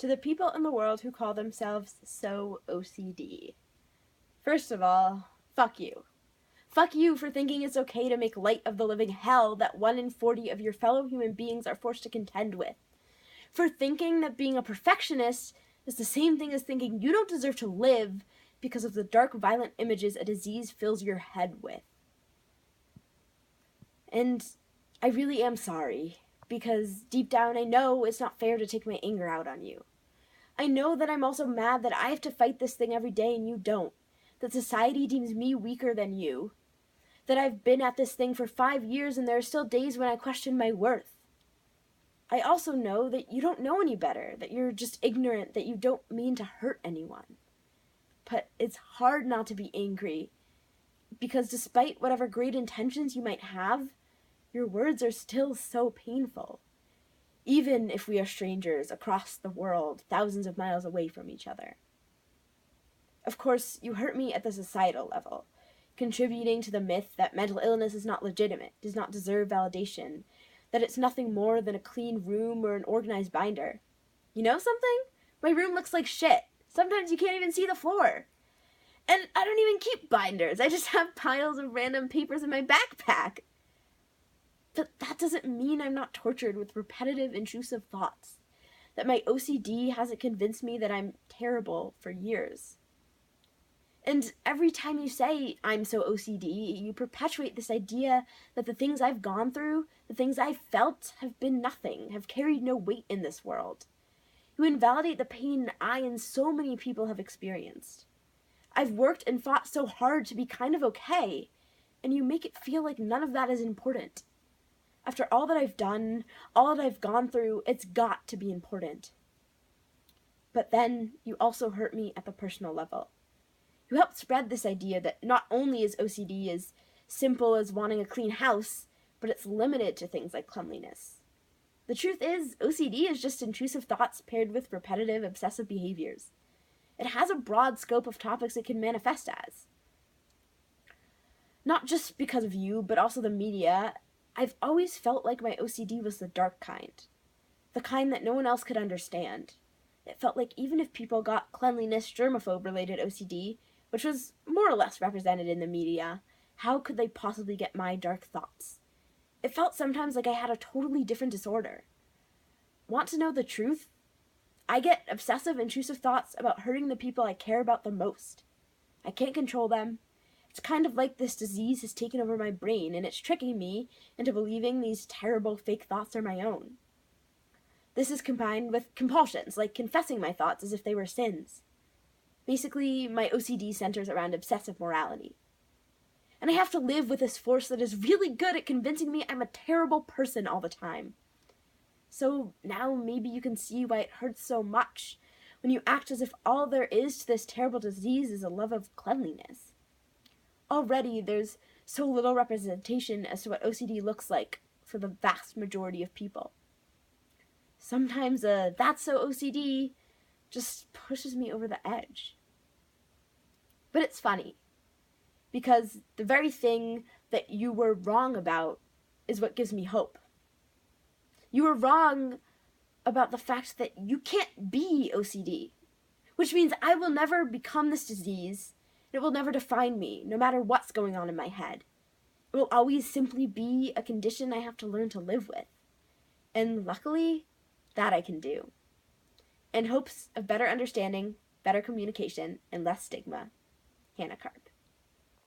To the people in the world who call themselves so OCD. First of all, fuck you. Fuck you for thinking it's okay to make light of the living hell that 1 in 40 of your fellow human beings are forced to contend with. For thinking that being a perfectionist is the same thing as thinking you don't deserve to live because of the dark, violent images a disease fills your head with. And I really am sorry, because deep down I know it's not fair to take my anger out on you. I know that I'm also mad that I have to fight this thing every day and you don't. That society deems me weaker than you. That I've been at this thing for 5 years and there are still days when I question my worth. I also know that you don't know any better, that you're just ignorant, that you don't mean to hurt anyone. But it's hard not to be angry, because despite whatever great intentions you might have, your words are still so painful. Even if we are strangers across the world, thousands of miles away from each other. Of course, you hurt me at the societal level, contributing to the myth that mental illness is not legitimate, does not deserve validation, that it's nothing more than a clean room or an organized binder. You know something? My room looks like shit. Sometimes you can't even see the floor. And I don't even keep binders. I just have piles of random papers in my backpack. But that doesn't mean I'm not tortured with repetitive, intrusive thoughts. That my OCD hasn't convinced me that I'm terrible for years. And every time you say, I'm so OCD, you perpetuate this idea that the things I've gone through, the things I've felt, have been nothing, have carried no weight in this world. You invalidate the pain I and so many people have experienced. I've worked and fought so hard to be kind of okay, and you make it feel like none of that is important. After all that I've done, all that I've gone through, it's got to be important. But then you also hurt me at the personal level. You helped spread this idea that not only is OCD as simple as wanting a clean house, but it's limited to things like cleanliness. The truth is, OCD is just intrusive thoughts paired with repetitive, obsessive behaviors. It has a broad scope of topics it can manifest as. Not just because of you, but also the media, I've always felt like my OCD was the dark kind. The kind that no one else could understand. It felt like even if people got cleanliness, germaphobe-related OCD, which was more or less represented in the media, how could they possibly get my dark thoughts? It felt sometimes like I had a totally different disorder. Want to know the truth? I get obsessive, intrusive thoughts about hurting the people I care about the most. I can't control them. It's kind of like this disease has taken over my brain, and it's tricking me into believing these terrible fake thoughts are my own. This is combined with compulsions, like confessing my thoughts as if they were sins. Basically, my OCD centers around obsessive morality. And I have to live with this force that is really good at convincing me I'm a terrible person all the time. So now maybe you can see why it hurts so much when you act as if all there is to this terrible disease is a love of cleanliness. Already there's so little representation as to what OCD looks like for the vast majority of people. Sometimes that's so OCD just pushes me over the edge. But it's funny, because the very thing that you were wrong about is what gives me hope. You were wrong about the fact that you can't be OCD, which means I will never become this disease, and it will never define me, no matter what's going on in my head. It will always simply be a condition I have to learn to live with. And luckily, that I can do. In hopes of better understanding, better communication, and less stigma, Hannah Karp.